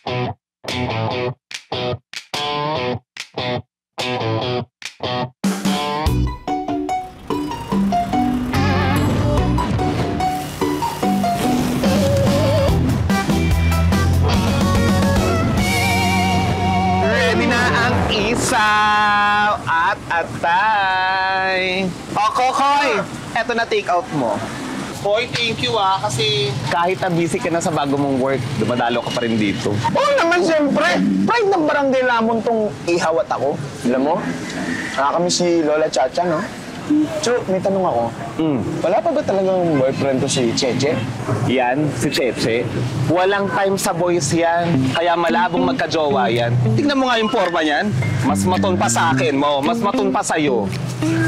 Ready na ang isaw at atay. O, Kokoy, eto na take out mo. Boy, thank you kasi... Kahit na busy ka na sa bago mong work, dumadalo ka pa rin dito. Oo naman, siyempre. Pride ng barangay Lamon tong ihawat ako. Alam mo, nakakami si Lola Chacha, no? Chu, may tanong ako. Wala pa ba talagang boyfriend to si Cheche? Yan, si Cheche. Walang time sa boys yan. Kaya malabong magka-jowa yan. Tignan mo nga yung forma niyan. Mas maton pa sa akin mo. Mas maton pa sa'yo.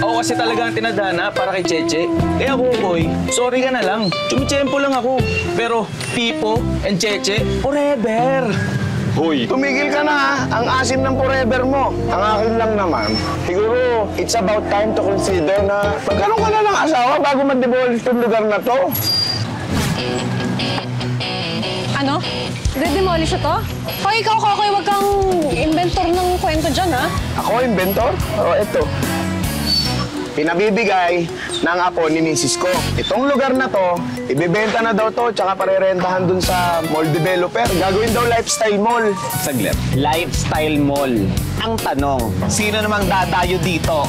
Ako kasi talagang tinadhana para kay Cheche. Kaya boy, sorry ka na lang. Chumichempo lang ako. Pero Pipo and Cheche, forever. Hoy, tumigil ka na ha. Ang asim ng forever mo. Ang akin lang naman, siguro it's about time to consider na magkaroon ka na ng asawa bago mag-demolish itong lugar na to. Ano? De-demolish ito? Hoy, ikaw, Kokoy, wag kang inventor ng kwento dyan, ha? Ako, inventor? O, eto. Pinabibigay ng apo ni misis ko. Itong lugar na to, ibibenta na daw to, tsaka parerentahan dun sa mall developer. Gagawin daw lifestyle mall. Saglit. Lifestyle mall. Ang tanong, sino namang dadayo dito,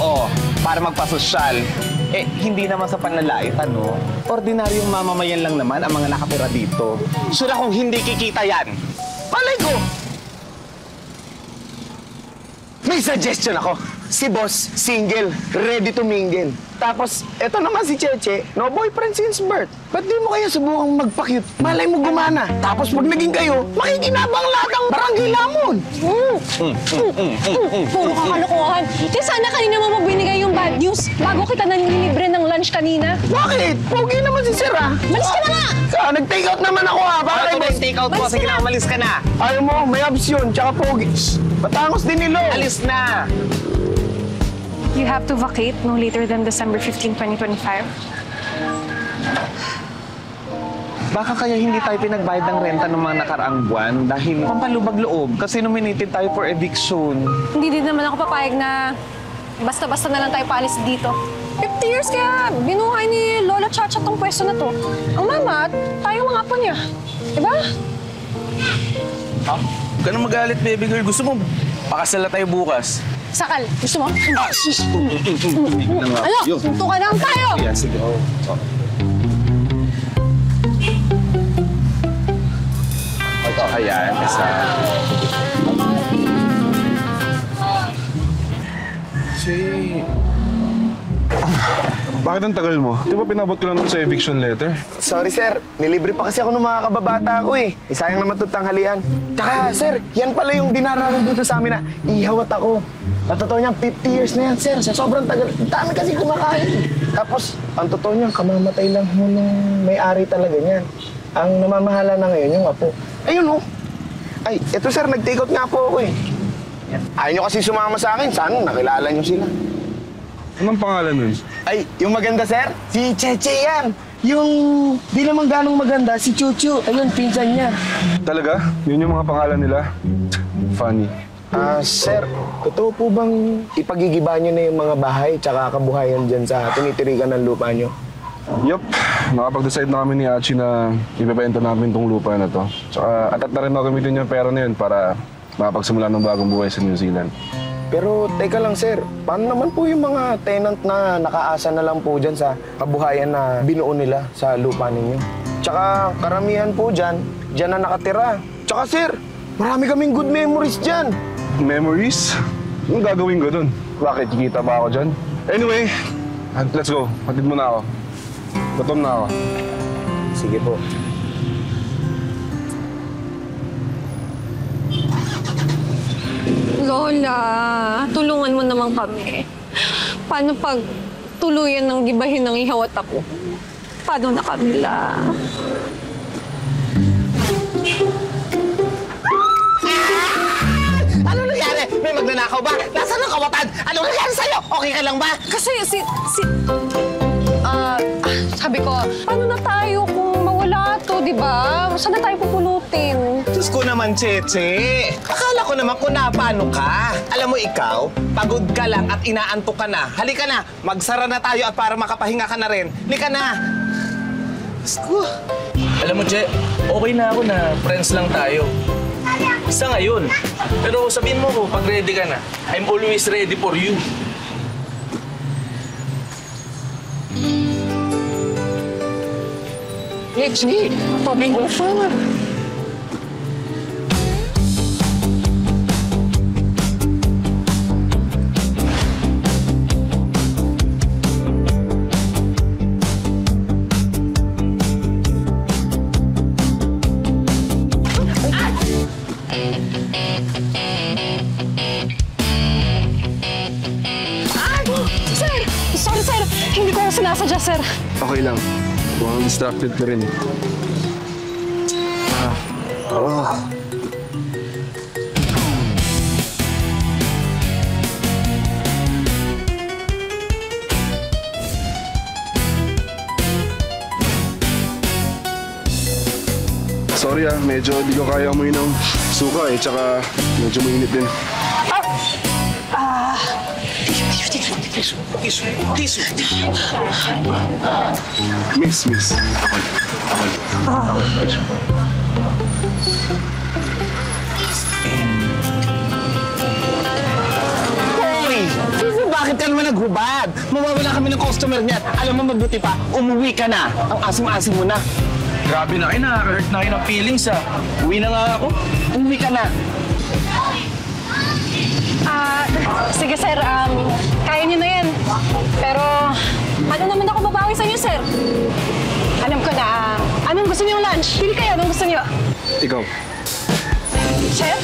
para magpasosyal? Eh, hindi naman sa panlalait, ano? Ordinaryong mamamayan lang naman ang mga nakatira dito. Sure kung hindi kikita yan. Palay ko! May suggestion ako. Si boss, single, ready to mingle. Tapos, eto naman si Cheche, no boyfriend since birth. Ba't di mo kaya subukang magpa-cute? Malay mo gumana. Tapos pag naging kayo, makikinabang lahat ang barangay Lamon. Puro kakalokohan. Kaya sana kanina mo binigay yung bad news bago kita nanilibre ng lunch kanina. Bakit? Pogi naman si Sir, ha? Malis ka na nga! Nag-take out naman ako, ha? Bakit? Ano ba yung take out mo? Sige na, umalis ka na. Ayaw mo, may abs yun, tsaka pogi. Matangos din nilo. Alis na. You have to vacate no later than December 15, 2025. Baka kaya hindi tayo pinagbayad ng renta ng mga nakaraang buwan dahil pampalubag loob kasi nominated tayo for eviction. Hindi din naman ako papayag na basta-basta na lang tayo paalis dito. 50 years kaya binuhay ni Lola Chacha tong pwesto na to. Ang mama at tayo mga apo niya. Diba? Huwag ka na magalit, baby girl. Gusto mo, pakasal na tayo bukas. Sakal, gusto mo? Ano? Suntukan lang tayo! Yan, sige. Ito, ayan. Isa. Bakit ang tagal mo? Di ba pinabot ko lang sa eviction letter? Sorry, sir. Nilibre pa kasi ako ng mga kababata ko, eh. Sayang naman itong tanghalian. Tsaka, sir, yan pala yung dinararan dito sa amin na ihawat ako. Ang totoo niyan, 50 years na yan, sir. Sa sobrang tagal. Dami kasi kumakain. Tapos, ang totoo niyan, kamamatay lang mo nung may-ari talaga niyan. Ang namamahala na ngayon, yung apo. Ayun, oh. Ay, eto, sir, nag-take out nga po ako, eh. Ayaw niyo kasi sumama sa akin. Sana nakilala niyo sila. Anong pangalan nun? Ay, yung maganda, sir? Si Cheche yan. Yung di naman ganong maganda, si Chuchu. Ayun, pinsan niya. Talaga? Yun yung mga pangalan nila? Funny. Sir, totoo po bang ipagigiba niyo na yung mga bahay tsaka kabuhayan dyan sa tinitirikan ng lupa niyo? Yup. Nakapag-decide na kami ni Achi na ibebenta namin tong lupa na to. Tsaka atat na rin na gamitin yung pera na yun para makapagsimula ng bagong buhay sa New Zealand. Pero teka lang, sir. Paano naman po yung mga tenant na nakaasa na lang po dyan sa kabuhayan na binuo nila sa lupa ninyo? Tsaka karamihan po dyan na nakatira. Tsaka, sir, marami kaming good memories dyan. Memories? Anong gagawin ko dun? Bakit? Kikita ba ako dyan? Anyway, let's go. Hatid mo na ako. Gutom na ako. Sige po. Lola, tulungan mo naman kami. Paano pag tuluyan ng gibahin ng ihawat ako? Paano na kanila? Ano nangyari? May magnanakaw ba? Nasaan ang kawatan? Ano nangyari sa'yo? Okay ka lang ba? Kasi sabi ko, paano na tayo kung mawala to, di ba? Saan na tayo pupulutin? Diyos ko naman, Cheche. Akala ko naman kung paano ka. Alam mo ikaw, pagod ka lang at inaantok ka na. Halika na, magsara na tayo at para makapahinga ka na rin. Halika na. Diyos ko. Alam mo, Che, okay na ako na friends lang tayo. Sa ngayon. Pero sabihin mo ko, pag ready ka na, I'm always ready for you. Cheche, pabing mo siya. Sir! Sorry, sir. Hindi ko sinasadya, sir. Okay lang. Mukhang distracted ka rin eh. Sorry medyo di ko kaya amoy ng suka eh, tsaka medyo mainit din. Miss. Hoy! Sisi, bakit ka naman naghubad? Mawawala kami ng customer niya. Alam mo, mabuti pa, umuwi ka na. Ang asim-asim mo na. Grabe na kayo, nakaka-hurt na kayo ng feelings ah. Uwi na nga ako. Umuwi ka na. Sige, sir. Kaya niyo na yan. Pero, ano naman ako babawi sa inyo, sir? Alam ko na. Anong gusto niyong lunch? Pili kayo. Anong gusto niyo? Ikaw. Chef?